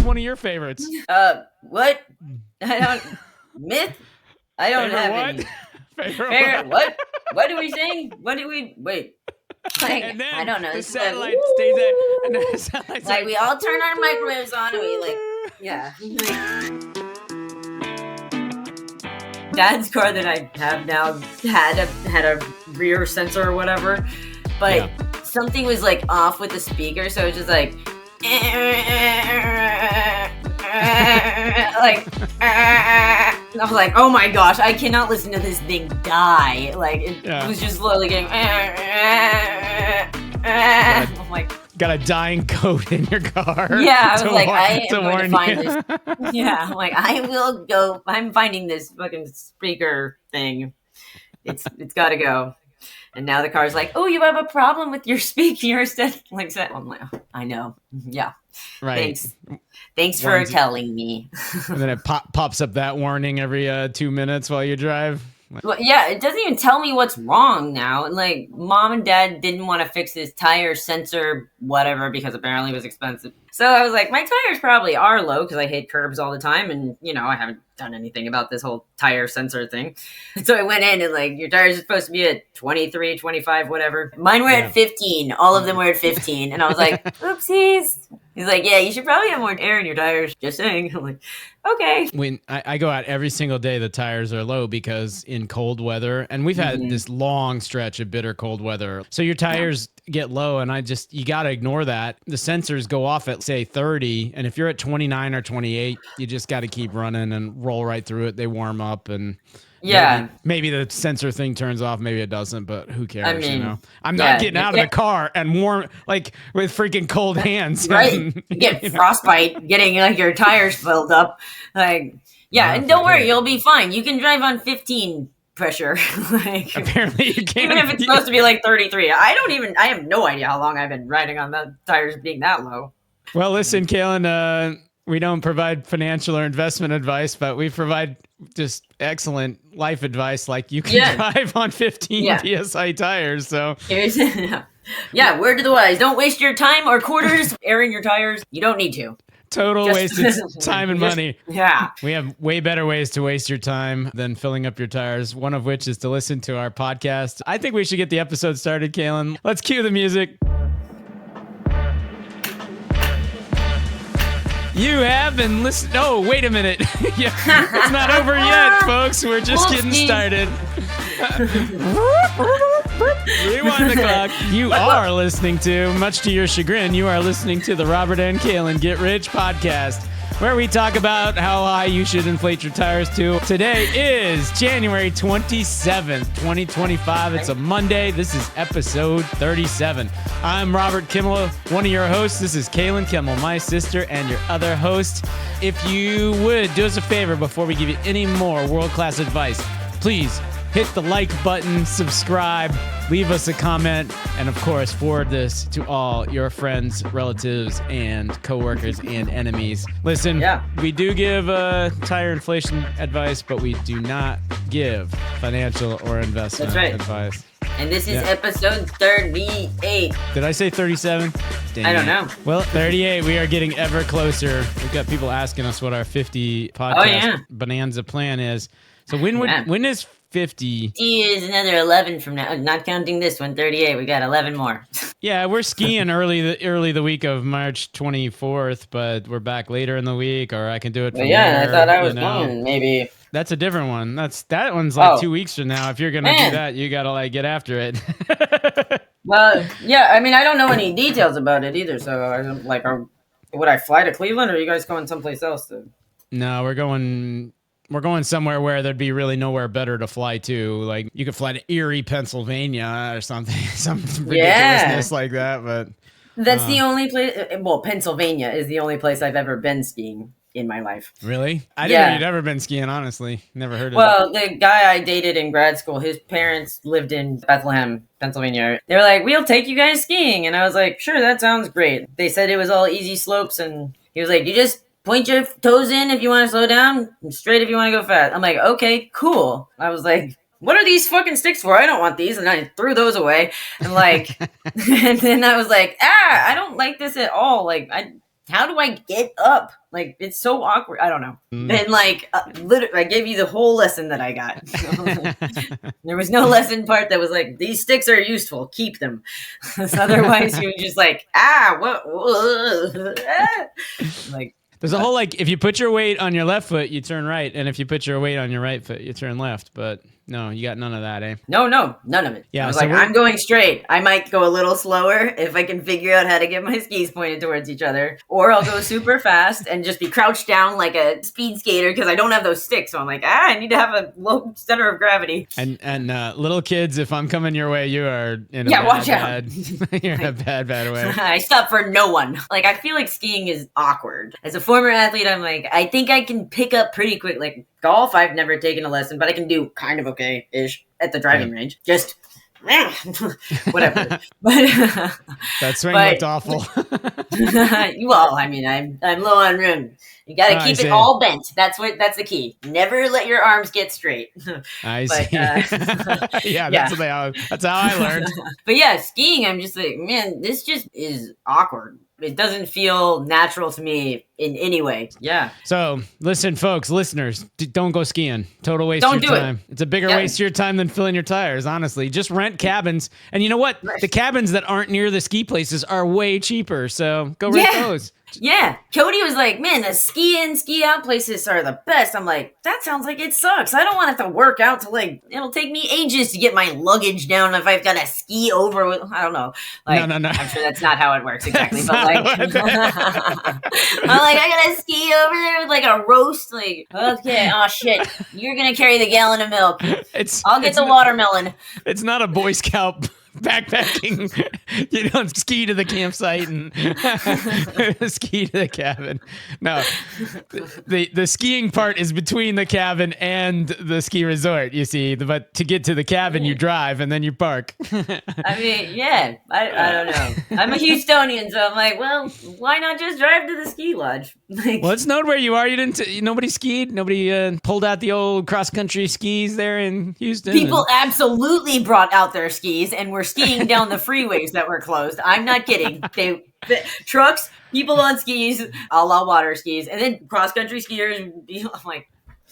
one of your favorites? What? I don't myth. I don't Favorite have what? any. Favorite What? What are we saying? What do we wait? Like, And then I don't know. the It's like, satellite stays there. And then the satellite's like we all turn our microwaves on and we like, yeah. Dad's car that I have now had a rear sensor or whatever, but something was like off with the speaker, so it was just like and I was like, oh my gosh, I cannot listen to this thing die. Like it was just slowly getting I'm like, got a dying goat in your car. Yeah, I was like, I am going to find you. this. Yeah, I'm like, I'm finding this fucking speaker thing. It's got to go. And now the car's like, oh, you have a problem with your speaker. Like that. I'm like, oh, I know. Yeah. Right. Thanks for telling me. And then it pops up that warning every 2 minutes while you drive. Well, yeah, it doesn't even tell me what's wrong now. And like, mom and dad didn't want to fix this tire sensor, whatever, because apparently it was expensive. So I was like, my tires probably are low because I hit curbs all the time. And, I haven't done anything about this whole tire sensor thing. So I went in and like, your tires are supposed to be at 23, 25, whatever. Mine were at 15. All of them were at 15. And I was like, oopsies. He's like, yeah, you should probably have more air in your tires. Just saying. I'm like, okay. When I go out every single day, the tires are low because in cold weather, and we've had this long stretch of bitter cold weather. So your tires get low, and you got to ignore that. The sensors go off at, say, 30. And if you're at 29 or 28, you just got to keep running and roll right through it. They warm up and... Yeah. Maybe the sensor thing turns off. Maybe it doesn't, but who cares? I mean, I'm not getting out of the car and warm, like with freaking cold hands. Right. You get frostbite getting like your tires filled up. Like, and don't worry, you'll be fine. You can drive on 15 pressure. Like, apparently you can. Even if it's supposed to be like 33. I have no idea how long I've been riding on the tires being that low. Well, listen, Kalyn, we don't provide financial or investment advice, but we provide just excellent life advice. Like you can drive on 15 PSI tires. So word to the wise. Don't waste your time or quarters airing your tires. You don't need to. Total waste of time and money. Yeah. We have way better ways to waste your time than filling up your tires, one of which is to listen to our podcast. I think we should get the episode started, Kalyn. Let's cue the music. You have been listening. Oh, wait a minute. It's not over yet, folks. We're just getting started. Rewind the clock. You are listening to, much to your chagrin, you are listening to the Robert and Kalyn Get Rich podcast, where we talk about how high you should inflate your tires to. Today is January 27th, 2025. It's a Monday. This is episode 37. I'm Robert Kimmel, one of your hosts. This is Kalyn Kimmel, my sister and your other host. If you would, do us a favor before we give you any more world-class advice, please hit the like button, subscribe, leave us a comment, and of course, forward this to all your friends, relatives, and coworkers and enemies. Listen, we do give tire inflation advice, but we do not give financial or investment advice. And this is episode 38. Did I say 37? I don't know. Well, 38. We are getting ever closer. We've got people asking us what our 50 podcast bonanza plan is. So when is 50? 50 is another 11 from now. Not counting this one, 38. We got 11 more. Yeah, we're skiing early the week of March 24th, but we're back later in the week, or I can do it from there, I thought I was going maybe. That's a different one. That one's like 2 weeks from now. If you're gonna do that, you gotta like get after it. Well, yeah. I mean, I don't know any details about it either. So, would I fly to Cleveland, or are you guys going someplace else? No, we're going somewhere where there'd be really nowhere better to fly to. Like you could fly to Erie, Pennsylvania, or something, some ridiculousness like that. But that's the only place. Well, Pennsylvania is the only place I've ever been skiing in my life. Really? I didn't know you'd ever been skiing, honestly. Never heard of it. Well, the guy I dated in grad school, his parents lived in Bethlehem, Pennsylvania. They were like, we'll take you guys skiing. And I was like, sure, that sounds great. They said it was all easy slopes. And he was like, you just point your toes in if you want to slow down, and straight if you want to go fast. I'm like, okay, cool. I was like, what are these fucking sticks for? I don't want these. And I threw those away. And like, and then I was like, I don't like this at all. Like, I how do I get up? Like, it's so awkward. I don't know. Then, like, literally, I gave you the whole lesson that I got. There was no lesson part that was like, these sticks are useful. Keep them. Otherwise, you're just like, what? Like, there's a whole, like, if you put your weight on your left foot, you turn right. And if you put your weight on your right foot, you turn left. But no, you got none of that, eh? No, none of it. Yeah, I was so like, I'm going straight. I might go a little slower if I can figure out how to get my skis pointed towards each other. Or I'll go super fast and just be crouched down like a speed skater because I don't have those sticks. So I'm like, I need to have a low center of gravity. And little kids, if I'm coming your way, you are in a watch out. You're in a bad way. I stop for no one. Like, I feel like skiing is awkward. As a former athlete, I'm like, I think I can pick up pretty quick. Like, golf, I've never taken a lesson, but I can do kind of okay-ish at the driving range. Just whatever. But that swing looked awful. Well, I mean, I'm low on room. You got to keep it all bent. That's the key. Never let your arms get straight. I see. Yeah, that's how I learned. But yeah, skiing, I'm just like, man, this just is awkward. It doesn't feel natural to me in any way. Yeah. So, listen, folks, listeners, don't go skiing. Total waste of your time. It's a bigger waste of your time than filling your tires, honestly. Just rent cabins. And you know what? The cabins that aren't near the ski places are way cheaper. So, go rent those. Yeah. Cody was like, man, the ski in, ski out places are the best. I'm like, that sounds like it sucks. I don't want to have to work out to, like, it'll take me ages to get my luggage down if I've got to ski over with, I don't know. Like, no. I'm sure that's not how it works exactly. But like, I'm like, I got to ski over there with like a roast. Like, okay, oh shit. You're going to carry the gallon of milk. I'll get the watermelon. It's not a Boy Scout backpacking. You don't ski to the campsite and ski to the cabin. No, the skiing part is between the cabin and the ski resort, you see. But to get to the cabin, you drive and then you park. I mean, yeah, I don't know. I'm a Houstonian, so I'm like, well, why not just drive to the ski lodge? Like, well, let's note where you are. Nobody skied. Nobody pulled out the old cross country skis there in Houston. People absolutely brought out their skis and were skiing down the freeways that were closed. I'm not kidding. Trucks, people on skis, a la water skis, and then cross country skiers. I'm like,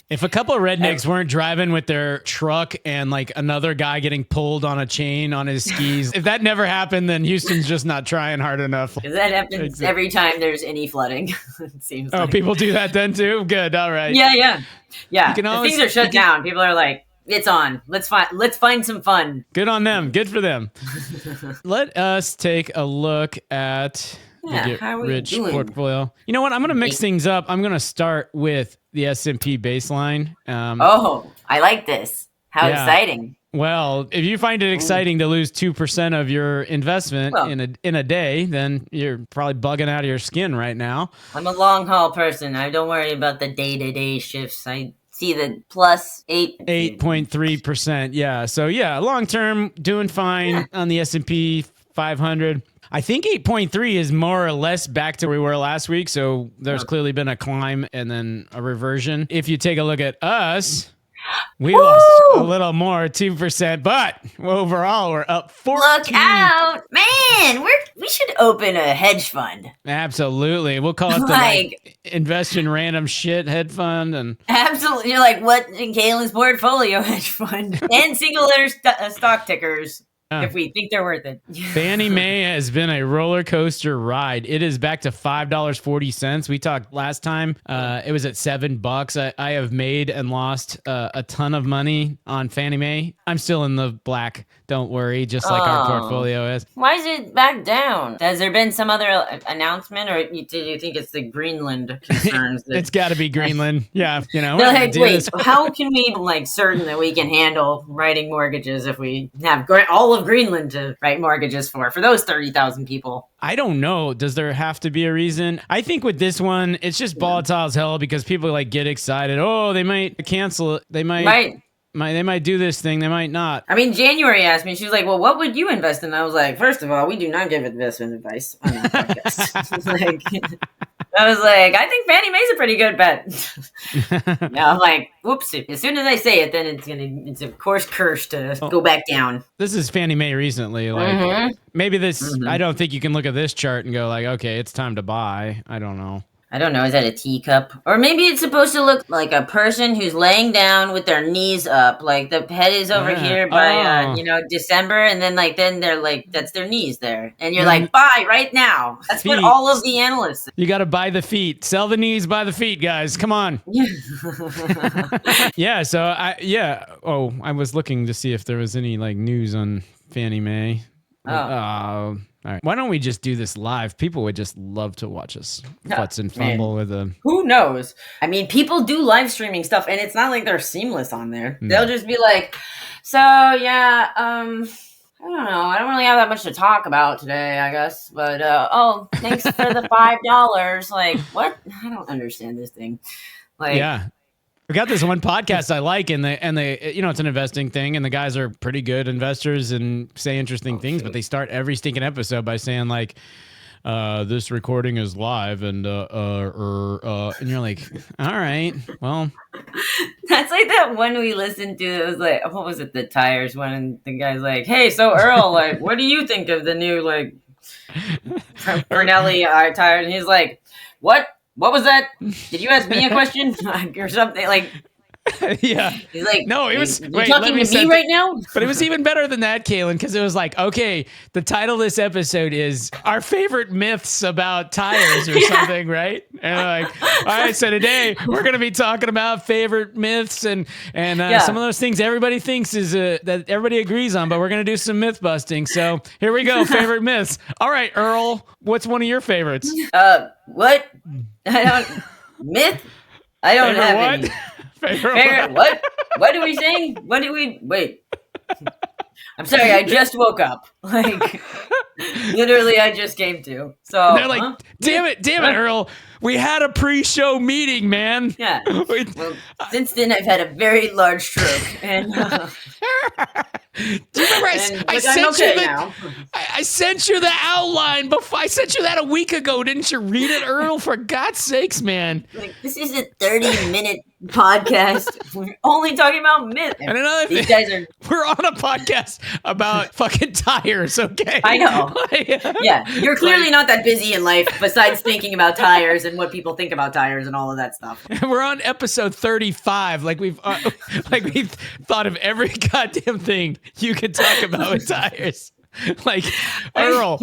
if a couple of rednecks weren't driving with their truck and like another guy getting pulled on a chain on his skis, if that never happened, then Houston's just not trying hard enough. Because that happens every time there's any flooding. It seems. Oh, like. People do that then too? Good. All right. Yeah. Things are shut down. People are like, it's on. Let's find some fun. Good on them. Good for them. Let us take a look at the Get Rich portfolio. You know what? I'm going to mix things up. I'm going to start with the S&P baseline. I like this. How exciting. Well, if you find it exciting to lose 2% of your investment in a day, then you're probably bugging out of your skin right now. I'm a long haul person. I don't worry about the day-to-day shifts. I see the plus 8.3%. Yeah. So long term doing fine on the S&P 500. I think 8.3 is more or less back to where we were last week. So there's clearly been a climb and then a reversion. If you take a look at us, we lost a little more, 2%, but overall we're up 14. Look out, man! We should open a hedge fund. Absolutely, we'll call it the invest in random shit hedge fund, and absolutely, you're like what in Kalyn's portfolio hedge fund and single letter stock tickers. If we think they're worth it. Fannie Mae has been a roller coaster ride. It is back to $5.40. We talked last time. It was at $7. I have made and lost a ton of money on Fannie Mae. I'm still in the black. Don't worry, just like our portfolio is. Why is it back down? Has there been some other announcement, or do you think it's the Greenland concerns? It's got to be Greenland. Yeah, Like, wait, how can we certain that we can handle writing mortgages if we have all of Greenland to write mortgages for those 30,000 people? I don't know. Does there have to be a reason? I think with this one, it's just volatile as hell because people get excited. Oh, they might cancel it. They might. They might do this thing. They might not. I mean, January asked me, she was like, well, what would you invest in? I was like, first of all, we do not give investment advice on our podcast. I was like, I think Fannie Mae's a pretty good bet. Now I'm like, whoops! As soon as I say it, then it's of course cursed to go back down. This is Fannie Mae recently. Like maybe this. I don't think you can look at this chart and go like, okay, it's time to buy. I don't know. I don't know. Is that a teacup? Or maybe it's supposed to look like a person who's laying down with their knees up. Like the head is over here by, December. And then they're like, that's their knees there. And you're like, buy right now. That's what all of the analysts say. You got to buy the feet. Sell the knees, buy the feet, guys. Come on. Yeah. So I was looking to see if there was any like news on Fannie Mae. All right. Why don't we just do this live? People would just love to watch us futz and fumble with them. Who knows? I mean, people do live streaming stuff, and it's not like they're seamless on there. No. They'll just be like, so, yeah, I don't know. I don't really have that much to talk about today, I guess. But, thanks for the $5. Like, what? I don't understand this thing. Like, yeah. We got this one podcast I like, and they, it's an investing thing, and the guys are pretty good investors and say interesting things, but they start every stinking episode by saying like, "This recording is live," and you're like, "All right, well." That's like that one we listened to. It was like, what was it? The tires one, and the guy's like, "Hey, so Earl, like, what do you think of the new like Pernelli tires?" And he's like, "What? What was that? Did you ask me a question or something?" Like, yeah. He's like, no, it was. You're talking to me right now? But it was even better than that, Kalyn, because it was like, okay, the title of this episode is our favorite myths about tires or something, right? And like, all right, so today we're going to be talking about favorite myths and some of those things everybody thinks is that everybody agrees on, but we're going to do some myth busting. So here we go, favorite myths. All right, Earl, what's one of your favorites? What? I don't myth. I don't favorite have what? any. Favorite what? What are we saying? What do we wait? I'm sorry, I just woke up. Like literally I just came to. So and they're like, damn it, Earl. We had a pre-show meeting, man. Yeah. Well, since then I've had a very large stroke. And do you remember I sent you the outline before. I sent you that a week ago. Didn't you read it, Earl? For God's sakes, man. Like, this is a 30-minute podcast. We're only talking about myth. And another these thing, guys are. We're on a podcast about fucking tires, okay? I know. Yeah, you're clearly not that busy in life besides thinking about tires and what people think about tires and all of that stuff. And we're on episode 35. Like we've thought of every goddamn thing you could talk about with tires. Like, Earl,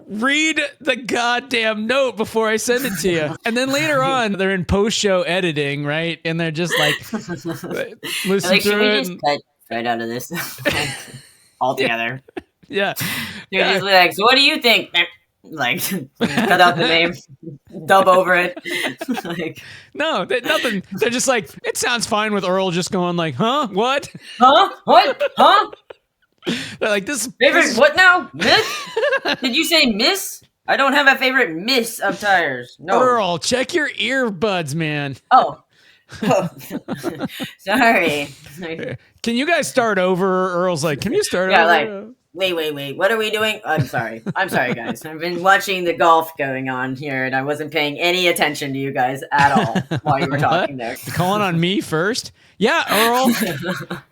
read the goddamn note before I send it to you. And then later on, they're in post-show editing, right? And they're just like, listen like, to should we it. just cut right out of this altogether? Yeah. They're just like, so what do you think? Like, cut out the name, dub over it. Like, no, nothing. They're just like, it sounds fine with Earl just going like, huh? What? Huh? What? Huh? They're like, this favorite what now? Myth? Did you say miss? I don't have a favorite miss of tires. No. Earl, check your earbuds, man. Oh. Sorry. Can you guys start over? Earl's like, can you start over? Like, wait. What are we doing? I'm sorry, guys. I've been watching the golf going on here, and I wasn't paying any attention to you guys at all while you were talking there. You're calling on me first? Yeah, Earl.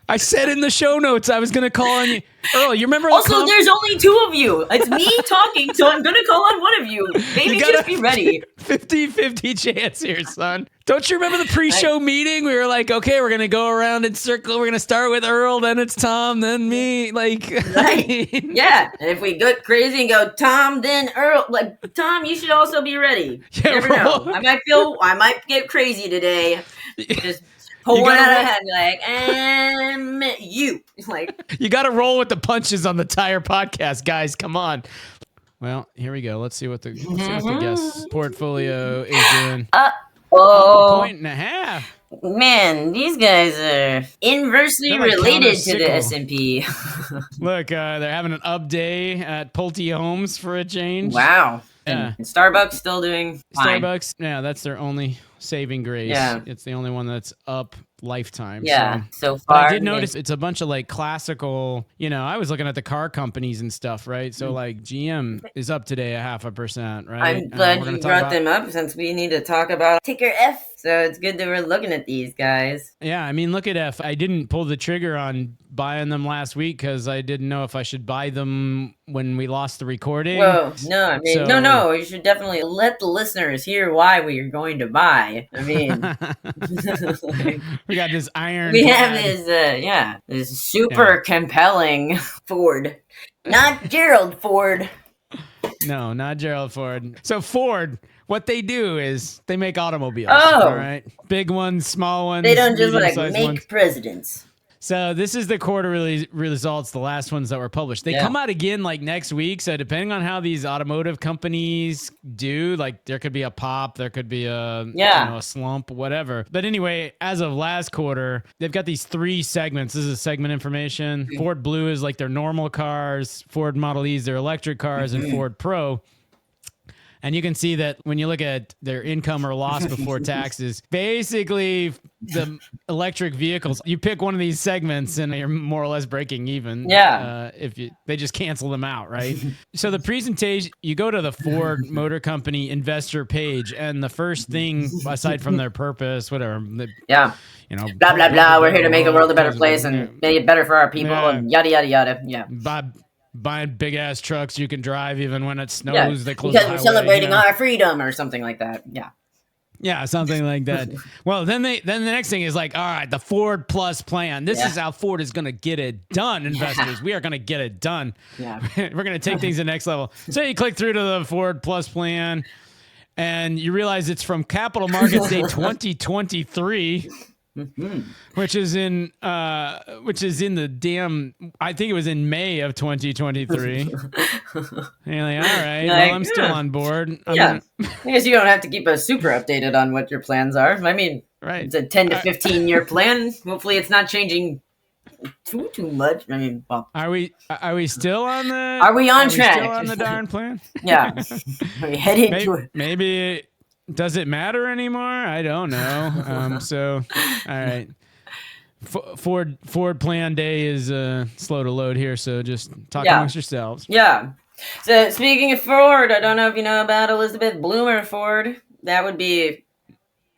I said in the show notes I was going to call on you. Earl, you remember also, there's only two of you. It's me talking, so I'm going to call on one of you. Maybe just be ready. 50-50 chance here, son. Don't you remember the pre-show meeting? We were like, okay, we're going to go around in circle. We're going to start with Earl, then it's Tom, then me. Like, right. Yeah. And if we get crazy and go Tom, then Earl, like, Tom, you should also be ready. Yeah, you never know. I might get crazy today. Just pull one out of head, like, you. Like, you got to roll with the punches on the Tire Podcast, guys. Come on. Well, here we go. Let's see what the guest portfolio is doing. Point and a half. Man, these guys are inversely related to the S&P. Look, they're having an up day at Pulte Homes for a change. Wow. Yeah. And Starbucks still doing fine. Starbucks, yeah, that's their only saving grace. Yeah. It's the only one that's up lifetime. Yeah, so But far. I did notice it's a bunch of like classical, I was looking at the car companies and stuff, right? So like GM is up today 0.5%, right? I'm glad we're you gonna brought them up since we need to talk about ticker F. So it's good that we're looking at these guys. Yeah, I mean, look at F. I didn't pull the trigger on buying them last week because I didn't know if I should buy them when we lost the recording. Whoa, no, I mean, no, you should definitely let the listeners hear why we are going to buy. I mean, we got this iron. We have this super compelling Ford. Not Gerald Ford. No, not Gerald Ford. So Ford, what they do is they make automobiles. Oh. All right. Big ones, small ones. They don't just like make ones. presidents. So this is the quarterly results, the last ones that were published. They come out again like next week. So depending on how these automotive companies do, like there could be a pop, there could be a slump, whatever. But anyway, as of last quarter, they've got these 3 segments. This is segment information. Mm-hmm. Ford Blue is like their normal cars, Ford Model E is their electric cars, and Ford Pro. And you can see that when you look at their income or loss before taxes, basically the electric vehicles, you pick one of these segments and you're more or less breaking even. Yeah. They just cancel them out, right? So the presentation, you go to the Ford Motor Company investor page, and the first thing, aside from their purpose, whatever. Blah, blah, blah. We're here to make the world a better place and make it better for our people and yada, yada, yada. Yeah. Buying big ass trucks you can drive even when it snows. They close because we're celebrating our freedom or something like that. Yeah, something like that. Well, then the next thing is like, all right, the Ford Plus plan. This is how Ford is going to get it done, investors. We are going to get it done. Yeah, we're going to take things to the next level. So you click through to the Ford Plus plan, and you realize it's from Capital Markets Day 2023. Mm-hmm. Which is in the damn, I think it was in May of 2023. And you're like, all right, well, I'm still on board. I guess you don't have to keep us super updated on what your plans are. I mean, it's a 10 to 15 year plan. Hopefully it's not changing too much. I mean, well, are we still on the? Are we on track? Still on the darn plan? Yeah. Are we heading to it? Maybe. Does it matter anymore? I don't know. So, all right. Ford Plan Day is slow to load here, so just talk amongst yourselves. Yeah. So speaking of Ford, I don't know if you know about Elizabeth Bloomer Ford. That would be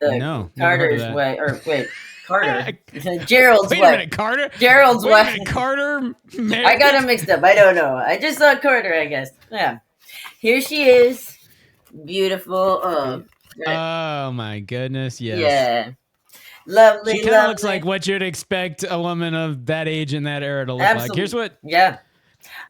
Carter's way. Or wait, Carter. Gerald's Wait a minute, Carter? Gerald's way. Wait a minute, Carter? I got him mixed up. I don't know. I just saw Carter, I guess. Yeah. Here she is. Beautiful. Oh my goodness, yes. Yeah. Lovely. She kind of looks like what you'd expect a woman of that age in that era to look like. Here's what. Yeah.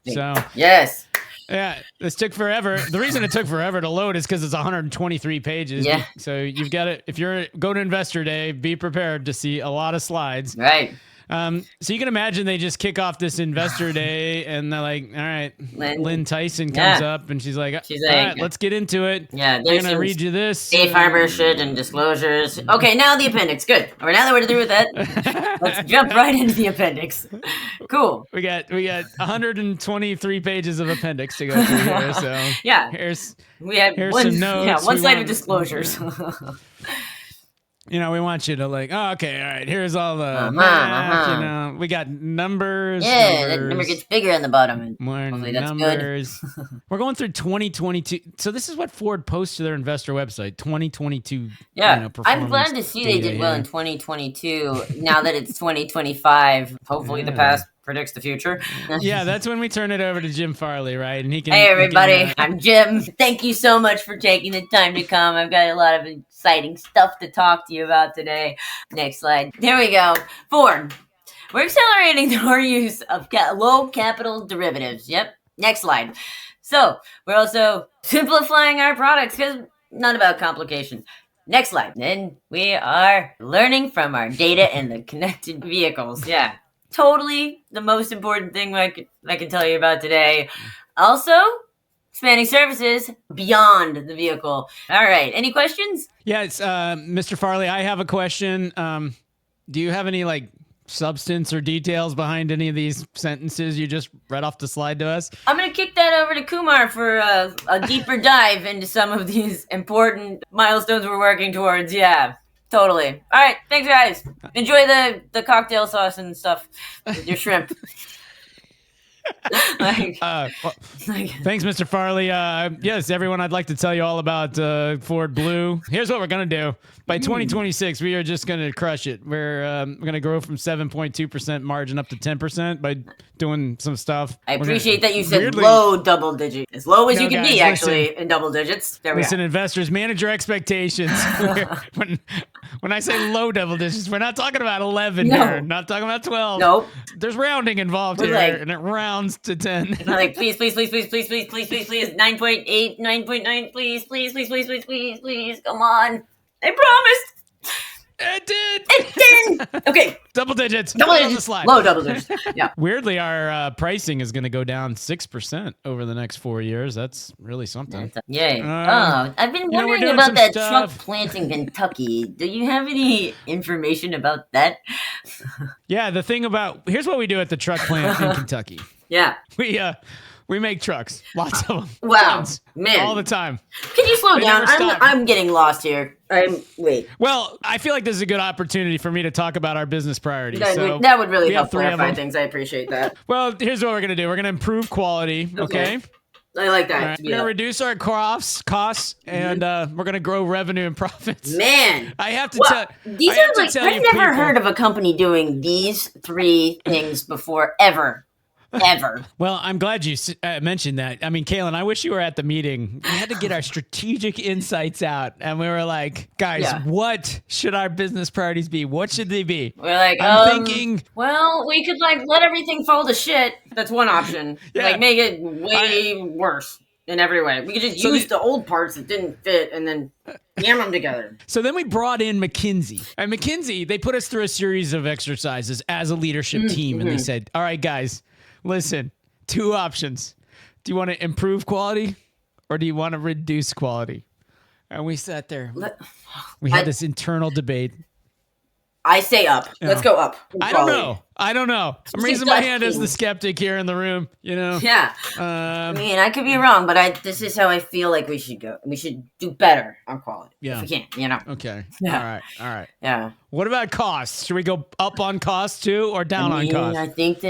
So. Yes. Yeah, this took forever. The reason it took forever to load is because it's 123 pages. Yeah. So you've got to, if you're going to Investor Day, be prepared to see a lot of slides. Right. So you can imagine they just kick off this Investor Day and they're like, all right, Lynn Tyson comes up and she's like, all right, let's get into it. Yeah, I'm going to read you this. Safe harbor shit and disclosures. Okay, now the appendix. Good. All right, now that we're through with that, let's jump right into the appendix. Cool. We got 123 pages of appendix to go through here. So yeah, here's one, some notes. Yeah, one side of disclosures. We want you to like, oh, okay, all right, here's all the we got numbers. Yeah, that number gets bigger on the bottom. More numbers. We're going through 2022. So this is what Ford posts to their investor website, 2022. Yeah, I'm glad to see they did well in 2022. Now that it's 2025, hopefully the past predicts the future. Yeah, that's when we turn it over to Jim Farley, right? And he can. Hey, everybody, I'm Jim. Thank you so much for taking the time to come. I've got a lot of exciting stuff to talk to you about today. Next slide. There we go. Ford. We're accelerating our use of low capital derivatives. Yep. Next slide. So we're also simplifying our products because not about complication. Next slide. Then we are learning from our data and the connected vehicles. Yeah. Totally the most important thing I can tell you about today. Also, expanding services beyond the vehicle. All right. Any questions? Yes, Mr. Farley, I have a question. Do you have any substance or details behind any of these sentences you just read off the slide to us? I'm going to kick that over to Kumar for a deeper dive into some of these important milestones we're working towards. Yeah, totally. All right. Thanks, guys. Enjoy the cocktail sauce and stuff with your shrimp. Thanks, Mr. Farley. Yes, everyone, I'd like to tell you all about Ford Blue. Here's what we're going to do. By 2026, we are just going to crush it. We're going to grow from 7.2% margin up to 10% by doing some stuff. I appreciate that you said low double digit. As low as you can be, actually, in double digits. There we Listen, investors, manage your expectations. When I say low double digits, we're not talking about 11 here. Not talking about 12. Nope. There's rounding involved here, and it rounds to 10. Like, please, 9.8, 9.9, please, come on. I promised. It did. It did. Okay. Double digits. Double digits. On the slide. Low double digits. Yeah. Weirdly, our pricing is going to go down 6% over the next 4 years. That's really something. Yay. I've been wondering about that truck plant in Kentucky. Do you have any information about that? Yeah, here's what we do at the truck plant in Kentucky. Yeah. We make trucks. Lots of them. Wow. Tons, man. All the time. Can you slow down? I'm getting lost here. Wait. Well, I feel like this is a good opportunity for me to talk about our business priorities. That would really help clarify things. I appreciate that. Well, here's what we're going to do. We're going to improve quality, okay? I like that. Right. We're going to reduce our costs, and we're going to grow revenue and profits. Man. I have to tell these are like, I've never heard of a company doing these three things before, ever. Well, I'm glad you mentioned that. I mean, Kalyn, I wish you were at the meeting. We had to get our strategic insights out, and we were like, guys, what should our business priorities be? What should they be? We're like, I'm thinking. Well, we could let everything fall to shit. That's one option. Yeah. Make it way worse in every way. We could just use the old parts that didn't fit and then jam them together. So then we brought in McKinsey. And McKinsey, they put us through a series of exercises as a leadership team, and they said, all right, guys. Listen, two options. Do you want to improve quality or do you want to reduce quality? And we sat there. We had this internal debate. I say up. Let's go up. I don't know. I'm raising my hand as the skeptic here in the room, Yeah. I mean, I could be wrong, but this is how I feel like we should go. We should do better on quality. Yeah. If we can, Okay. Yeah. All right. Yeah. What about costs? Should we go up on costs too or down on costs? I think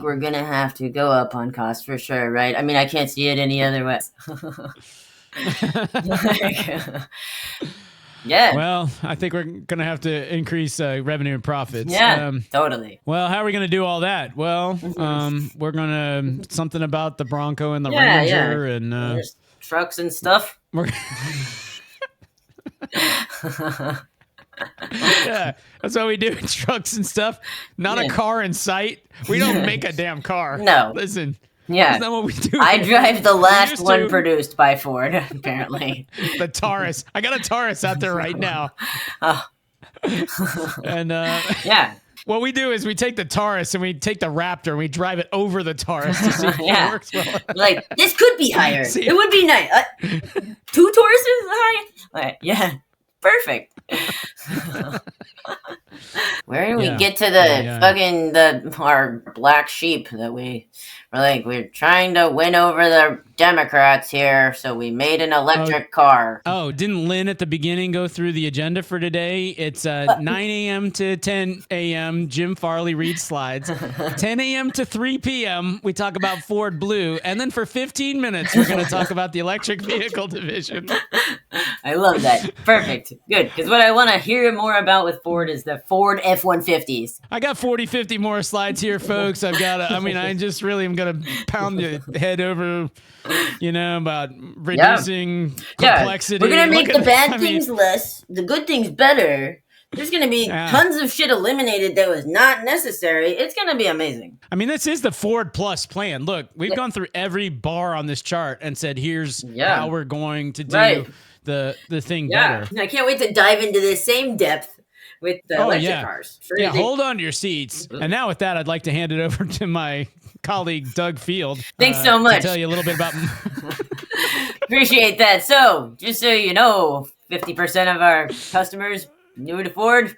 we're going to have to go up on costs for sure, right? I mean, I can't see it any other way. Yeah. Well, I think we're going to have to increase revenue and profits. Yeah, totally. Well, how are we going to do all that? Well, we're going to something about the Bronco and the Ranger and there's trucks and stuff. Yeah, that's what we do. Trucks and stuff. Not a car in sight. We don't make a damn car. No. Listen. Yeah. That's not what we do. I drive the last one produced by Ford, apparently. The Taurus. I got a Taurus out there right now. And yeah. What we do is we take the Taurus and we take the Raptor and we drive it over the Taurus to see if it works well. Like, this could be higher. It would be nice. 2 Tauruses high? Yeah. Perfect. Where do we get to the our black sheep that we're trying to win over the Democrats here, so we made an electric car. Oh, didn't Lynn at the beginning go through the agenda for today? It's 9 a.m. to 10 a.m. Jim Farley reads slides. 10 a.m. to 3 p.m. we talk about Ford Blue, and then for 15 minutes we're going to talk about the electric vehicle division. I love that. Perfect. Good. Because what I want to hear more about with Ford is the Ford F-150s. I got 50 more slides here, folks. I just really am going to pound the head over, about reducing complexity. We're going to make the bad things less, the good things better. There's going to be tons of shit eliminated that was not necessary. It's going to be amazing. I mean, this is the Ford Plus plan. Look, we've gone through every bar on this chart and said, here's how we're going to do the thing better. I can't wait to dive into the same depth with the electric cars. Hold on to your seats. And now with that, I'd like to hand it over to my colleague, Doug Field. Thanks so much. To tell you a little bit about... Appreciate that. So, just so you know, 50% of our customers new to Ford.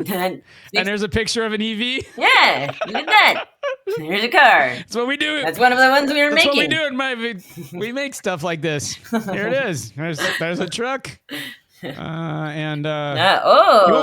And there's a picture of an EV. yeah, look at that. Here's a car. That's what we do. That's one of the ones we were That's making. what we do. We make stuff like this. Here it is. There's a truck. Look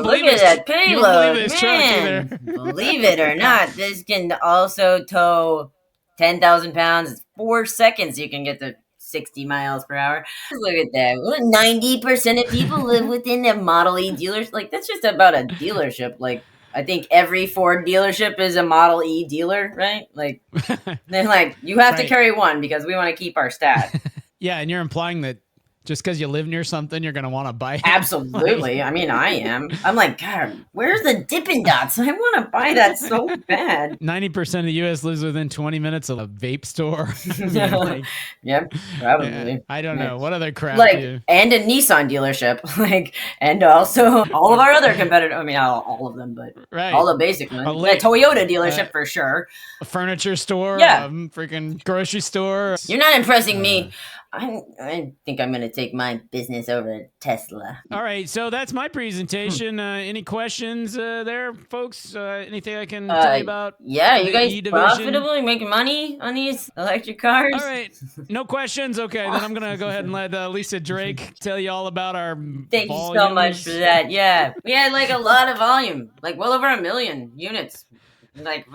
Look at that payload. You won't believe this Man, truck either. believe it or not, this can also tow 10,000 pounds. 4 seconds you can get to 60 miles per hour. Look at that. 90% of people live within a Model E dealership. Like, that's just about a dealership. Like, I think every Ford dealership is a Model E dealer, right? Like, they're like, you have to carry one because we want to keep our stat. Yeah, and you're implying that just because you live near something, you're going to want to buy it. Absolutely. I mean, I am. I'm like, God, where's the Dippin' Dots? I want to buy that so bad. 90% of the U.S. lives within 20 minutes of a vape store. Yep, probably. Yeah, I don't know. What other crap? And a Nissan dealership. And also all of our other competitors. I mean, not all of them, but all the basic ones. A Toyota dealership for sure. A furniture store. Yeah. Freaking grocery store. You're not impressing me. I think I'm going to take my business over to Tesla. All right, so that's my presentation. Any questions there, folks? Anything I can tell you about? Yeah, you guys profitably making money on these electric cars? All right, no questions? Okay, then I'm going to go ahead and let Lisa Drake tell you all about our Thank you so much for that. Yeah, we had a lot of volume, well over 1 million units. That's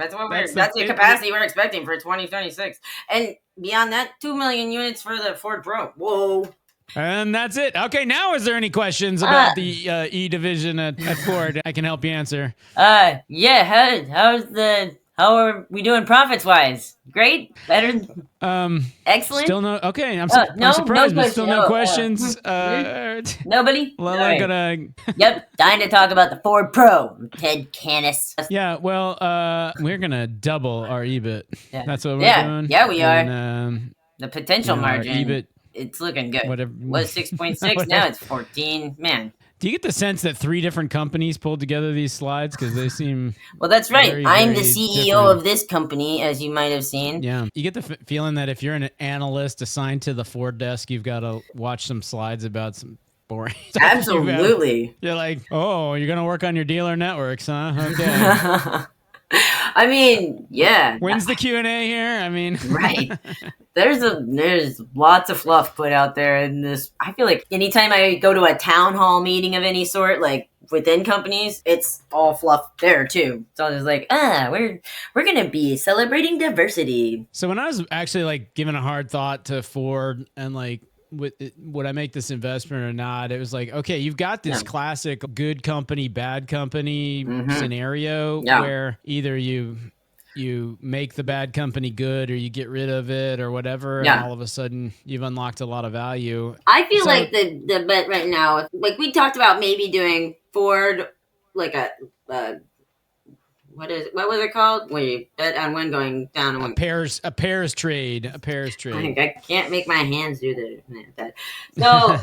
the capacity we're expecting for 2026. And beyond that, 2 million units for the Ford Pro. Whoa. And that's it. Okay, now is there any questions about the E division at Ford? I can help you answer. Yeah, how are we doing profits wise? Great? Better? Excellent? Still no. Okay, I'm surprised, but still no questions. Nobody? Yep, dying to talk about the Ford Pro, Ted Canis. Yeah, well, we're gonna double our EBIT. Yeah. That's what we're doing. Yeah, we are. And, the potential margin, EBIT, it's looking good. Whatever. Was 6.6, now it's 14. Man. Do you get the sense that 3 different companies pulled together these slides? Because they seem... Well, that's right. Very, I'm very the CEO different. of this company, as you might have seen. Yeah. You get the feeling that if you're an analyst assigned to the Ford desk, you've got to watch some slides about some boring stuff. Absolutely. You're like, oh, you're going to work on your dealer networks, huh? Okay. I mean, yeah. When's the Q&A here? I mean... Right. There's lots of fluff put out there in this. I feel like anytime I go to a town hall meeting of any sort, within companies, it's all fluff there too. So it's we're gonna be celebrating diversity. So when I was actually giving a hard thought to Ford and would I make this investment or not? It was okay, you've got this classic good company, bad company scenario where either you make the bad company good or you get rid of it or whatever, and all of a sudden you've unlocked a lot of value. I feel like the bet right now, we talked about maybe doing Ford, what was it called? Where you bet on one going down and one. A pairs trade. I can't make my hands do that. So,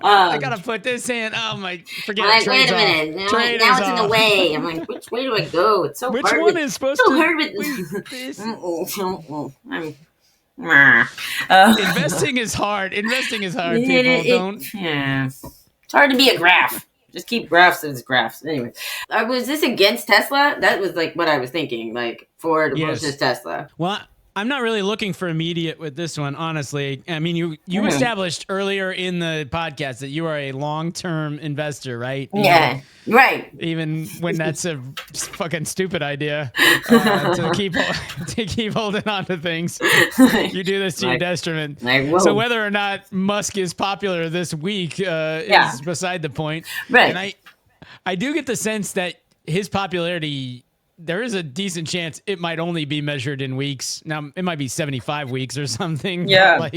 I gotta put this in. Oh my! Forget it. Wait a minute. Now it's in the way. I'm like, which way do I go? It's so hard. Which one is supposed to? Hard with this. Investing is hard. People don't. Yeah. It's hard to be a graph. Just keep graphs as graphs. Anyway, was this against Tesla? That was what I was thinking. Ford versus Tesla. Well, I'm not really looking for immediate with this one, honestly. I mean, you established earlier in the podcast that you are a long-term investor, right? Yeah, right. Even when that's a fucking stupid idea to keep holding on to things, you do this to your detriment. So whether or not Musk is popular this week is beside the point. Right. And I do get the sense that his popularity, there is a decent chance it might only be measured in weeks. Now, it might be 75 weeks or something. Yeah.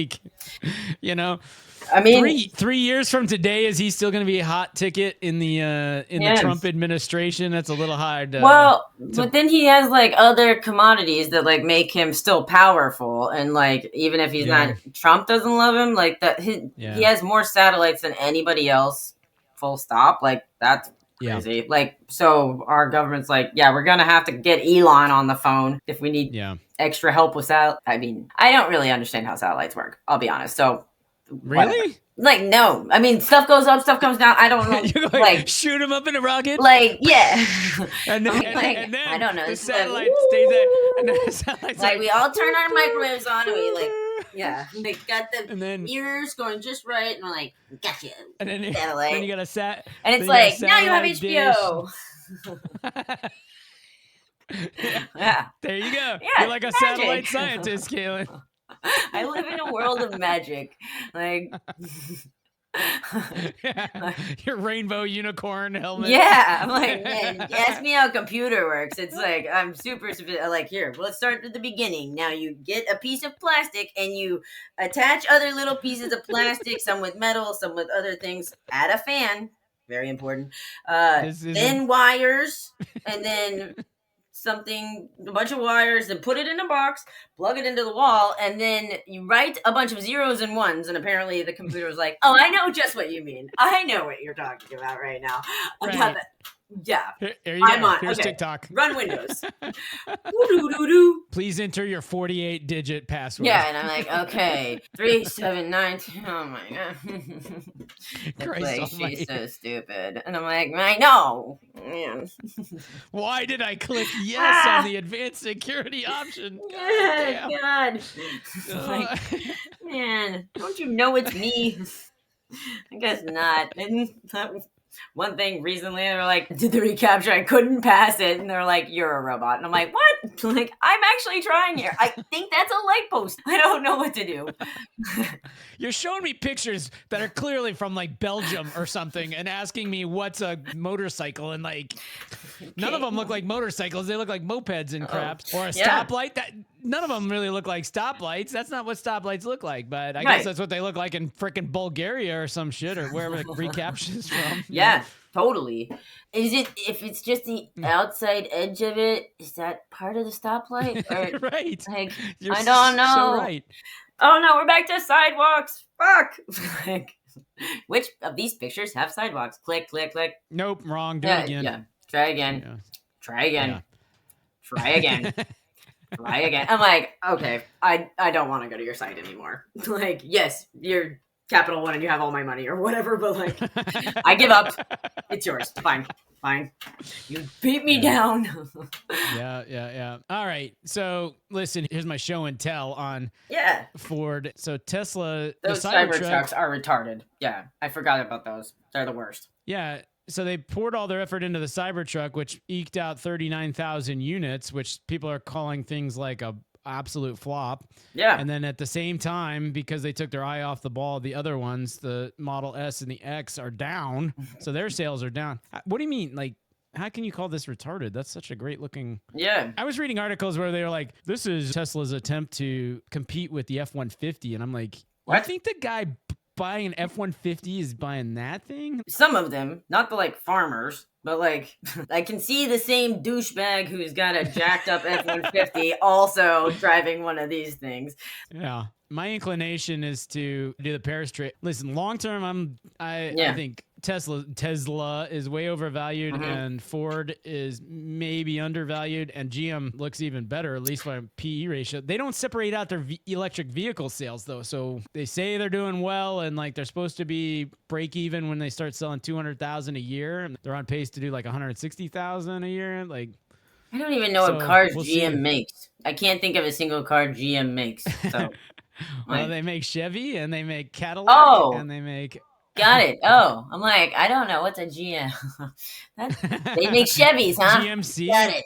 I mean, 3 years from today, is he still going to be a hot ticket in the Trump administration? That's a little hard. But then he has other commodities that make him still powerful, and even if he's not, Trump doesn't love him. He has more satellites than anybody else. Full stop. That's crazy. So our government's we're gonna have to get Elon on the phone if we need extra help with that. I mean, I don't really understand how satellites work, I'll be honest. So really? Like, no. I mean, stuff goes up, stuff comes down. I don't know. You go, like, shoot him up in a rocket. like, yeah. And then, and then I don't know. The It's satellite like, stays there. And then the satellite's like we all turn our microwaves on and we like, yeah, they got the and then, ears going just right, and we're like, gotcha. And then, satellite. Then you got a and it's like, now you have HBO. Yeah. There you go. Yeah, You're like a magic. satellite scientist, Kalyn. I live in a world of magic. Like, your rainbow unicorn helmet. yeah, I'm like, man, ask me how computer works. It's like I'm super like, here, let's start at the beginning. Now you get a piece of plastic and you attach other little pieces of plastic, some with metal, some with other things. Add a fan, very important. Then wires, and then a bunch of wires, and put it in a box, plug it into the wall, and then you write a bunch of zeros and ones, and apparently the computer was like, oh, I know just what you mean. I know what you're talking about right now. I got that. Yeah. Here you I'm go. on. Here's Okay. TikTok. Run Windows. Woo-doo-doo-doo. Please enter your 48-digit password. Yeah, and I'm like, okay, 379. Oh my god. It's Christ like, almighty. she's so stupid. And I'm like, I know. Man. Why did I click yes on the advanced security option? Yeah, God. God. Like, man, don't you know it's me? I guess not. And one thing recently, they were like, did the recapture, I couldn't pass it, and they're like, you're a robot. And I'm like, what? Like, I'm actually trying here. I think that's a light post. I don't know what to do. You're showing me pictures that are clearly from like Belgium or something and asking me what's a motorcycle, and like none of them look like motorcycles. They look like mopeds and crap. Or a stoplight. That none of them really look like stoplights. That's not what stoplights look like, but I guess that's what they look like in frickin' Bulgaria or some shit, or wherever the recapture's from. Yeah, totally. Is it, if it's just the outside edge of it, is that part of the stoplight? Or, right. like, You're I don't know. So right. Oh no, we're back to sidewalks. Fuck. Like, which of these pictures have sidewalks? Click, click, click. Nope, wrong. Do it again. Yeah. Try again. Yeah. Try again. Yeah. Try again. Try again. I'm like, okay, I don't want to go to your site anymore. Like, yes, you're Capital One and you have all my money or whatever, but like, I give up. It's yours. Fine. You beat me down. Yeah. All right. So listen, here's my show and tell on Ford. So Tesla, those the Cybertrucks are retarded. Yeah, I forgot about those. They're the worst. Yeah. So they poured all their effort into the Cybertruck, which eked out 39,000 units, which people are calling things like a absolute flop. Yeah. And then at the same time, because they took their eye off the ball, the other ones, the Model S and the X, are down. So their sales are down. What do you mean? Like, how can you call this retarded? That's such a great looking. Yeah. I was reading articles where they were like, this is Tesla's attempt to compete with the F-150. And I'm like, what? I think the guy buying an F-150 is buying that thing? Some of them, not the like farmers, but like I can see the same douchebag who's got a jacked up F-150 also driving one of these things. Yeah. My inclination is to do the Paris trade. Listen, long term, I think Tesla is way overvalued, and Ford is maybe undervalued, and GM looks even better, at least by PE ratio. They don't separate out their electric vehicle sales though, so they say they're doing well, and like they're supposed to be break even when they start selling 200,000 a year, and they're on pace to do like 160,000 a year. Like, I don't even know what cars GM makes. I can't think of a single car GM makes. So. Well, they make Chevy and they make Cadillac and they make. Got it. Oh, I'm like, I don't know. What's a GM? They make Chevys, huh? GMC. Got it.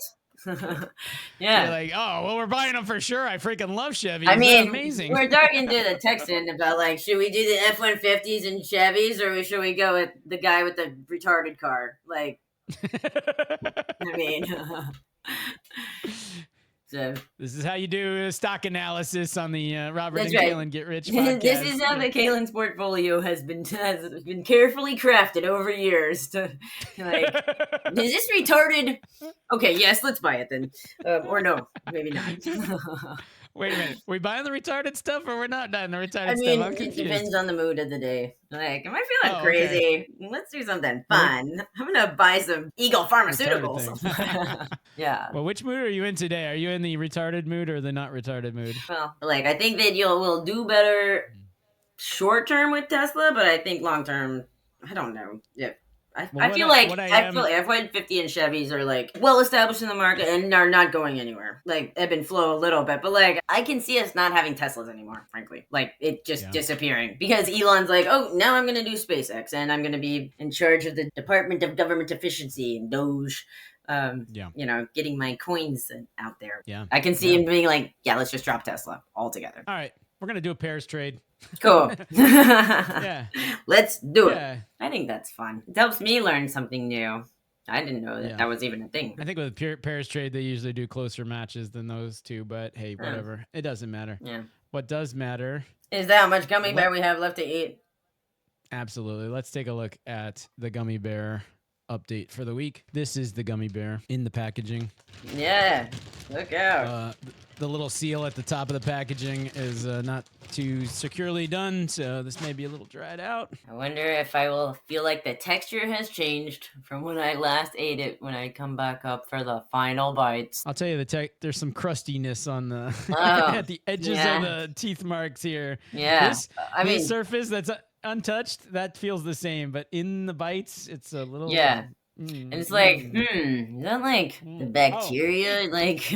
Yeah. You're like, oh, well, we're buying them for sure. I freaking love Chevys. I mean, they're amazing. We're talking to the Texan about like, should we do the F-150s and Chevys, or should we go with the guy with the retarded car? Like, I mean. So, this is how you do a stock analysis on the Robert and Kalyn Get Rich podcast. This is how the Kalyn's portfolio has been carefully crafted over years. To like, is this retarded? Okay, yes, let's buy it then. Or no, maybe not. Wait a minute. We buying the retarded stuff, or we're not buying the retarded stuff? I mean, I'm confused. It depends on the mood of the day. Like, am I feeling crazy? Okay. Let's do something fun. I'm gonna buy some Eagle Pharmaceuticals. Yeah. Well, which mood are you in today? Are you in the retarded mood or the not retarded mood? Well, like, I think that we'll do better short term with Tesla, but I think long term, I don't know. Yeah. Well, I feel like am- F-150 and Chevys are like well established in the market and are not going anywhere. Like ebb and flow a little bit, but like I can see us not having Teslas anymore, frankly. Like it just disappearing because Elon's like, oh, now I'm going to do SpaceX and I'm going to be in charge of the Department of Government Efficiency and Doge. You know, getting my coins out there. Yeah, I can see him being like, yeah, let's just drop Tesla altogether. All right, we're gonna do a pairs trade. Cool. Yeah. Let's do it. Yeah. I think that's fun. It helps me learn something new. I didn't know that that was even a thing. I think with pairs trade, they usually do closer matches than those two, but hey, whatever. It doesn't matter. Yeah. What does matter is that how much gummy bear we have left to eat. Absolutely. Let's take a look at the gummy bear update for the week. This is the gummy bear in the packaging. Yeah. Look out. The little seal at the top of the packaging is not too securely done, so this may be a little dried out. I wonder if I will feel like the texture has changed from when I last ate it when I come back up for the final bites. I'll tell you there's some crustiness on the at the edges of the teeth marks here. Yeah. This surface that's untouched, that feels the same, but in the bites, it's a little... Yeah. And it's like, is that like the bacteria? Like,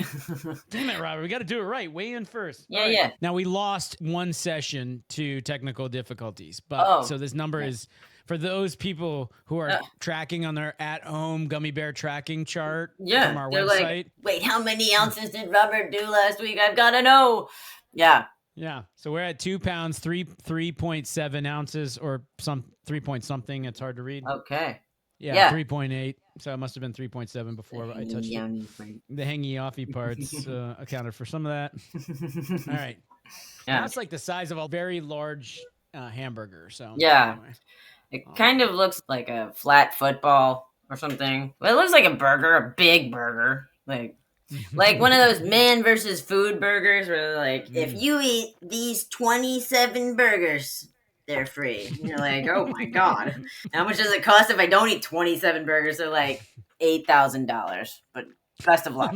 damn it, Robert, we got to do it right. Weigh in first. Yeah, yeah. Now we lost one session to technical difficulties, but so this number is for those people who are tracking on their at-home gummy bear tracking chart from our website. Like, wait, how many ounces did Robert do last week? I've got to know. Yeah. Yeah. So we're at 2 pounds, 3.7 ounces, or 3 point something. It's hard to read. Okay. Yeah, 3.8. So it must have been 3.7 before I touched it. The hangy offy parts accounted for some of that. All right. Yeah. That's like the size of a very large hamburger. So anyway. It kind of looks like a flat football or something. Well, it looks like a burger, a big burger. Like one of those man versus food burgers where they're like, if you eat these 27 burgers, they're free. And you're like, oh my God. How much does it cost if I don't eat 27 burgers? They're like $8,000. But best of luck.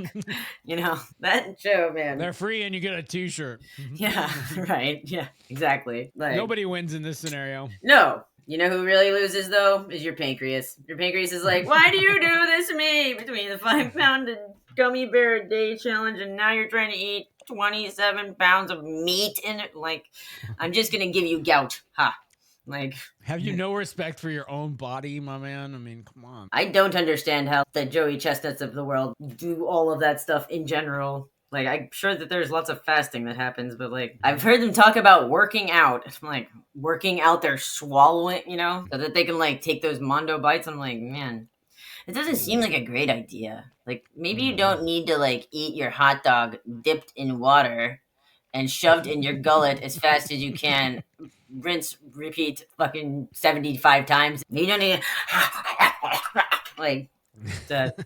You know, that show, man. They're free and you get a t-shirt. Yeah, right. Yeah, exactly. Like, nobody wins in this scenario. No. You know who really loses, though? Is your pancreas. Your pancreas is like, why do you do this to me? Between the 5-pound gummy bear a day challenge and now you're trying to eat 27 pounds of meat in it. Like, I'm just going to give you gout. Ha. Like, have you no respect for your own body, my man? I mean, come on. I don't understand how the Joey Chestnuts of the world do all of that stuff in general. Like, I'm sure that there's lots of fasting that happens, but like, I've heard them talk about working out. I'm like, working out their swallowing, you know, so that they can like take those Mondo bites. I'm like, man, it doesn't seem like a great idea. Like, maybe you don't need to like eat your hot dog dipped in water and shoved in your gullet as fast as you can. Rinse, repeat fucking 75 times. You don't need like that.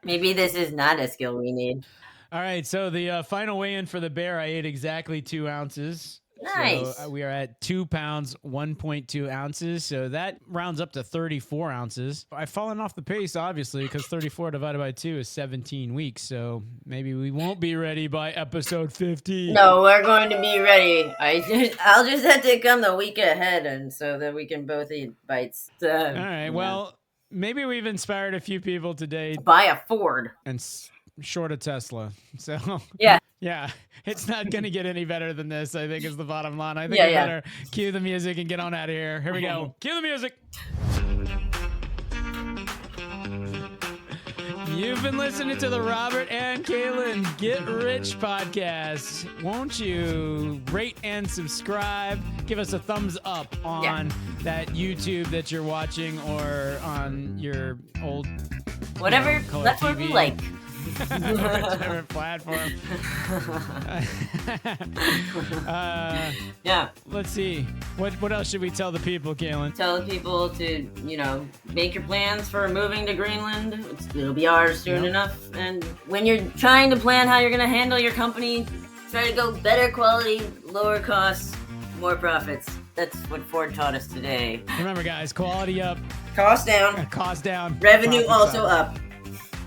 Maybe this is not a skill we need. All right, so the final weigh-in for the bear, I ate exactly 2 ounces. Nice. So we are at 2 pounds, 1.2 ounces. So that rounds up to 34 ounces. I've fallen off the pace, obviously, because 34 divided by 2 is 17 weeks. So maybe we won't be ready by episode 50. No, we're going to be ready. I'll just have to come the week ahead, and so that we can both eat bites. All right. Well, maybe we've inspired a few people today. Buy a Ford. And short a Tesla. So yeah, it's not going to get any better than this, I think, is the bottom line. I think we better cue the music and get on out of here. Here we go. Cue the music. You've been listening to the Robert and Kalyn Get Rich podcast. Won't you rate and subscribe? Give us a thumbs up on that YouTube that you're watching or on your old whatever platform you like. Whichever platform. Let's see. What else should we tell the people, Kalyn? Tell the people to, make your plans for moving to Greenland. It'll be ours soon enough. And when you're trying to plan how you're going to handle your company, try to go better quality, lower costs, more profits. That's what Ford taught us today. Remember, guys, quality up. Cost down. Cost down. Revenue also up.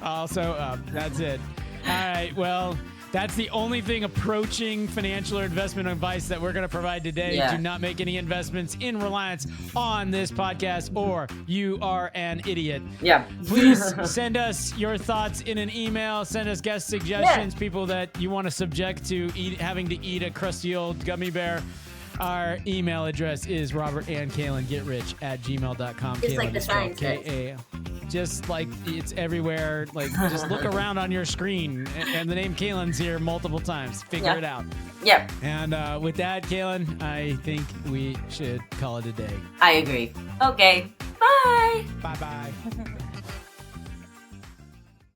Also up. That's it. All right. Well, That's the only thing approaching financial or investment advice that we're going to provide today. Yeah. Do not make any investments in reliance on this podcast, or you are an idiot. Yeah. Please send us your thoughts in an email. Send us guest suggestions, people that you want to subject to having to eat a crusty old gummy bear. Our email address is robertandkalengetrich@gmail.com. Just like the sign says. K-A. Just like it's everywhere. Like, just look around on your screen, and the name Kalyn's here multiple times. Figure it out. Yep. And with that, Kalyn, I think we should call it a day. I agree. Okay. Bye. Bye-bye.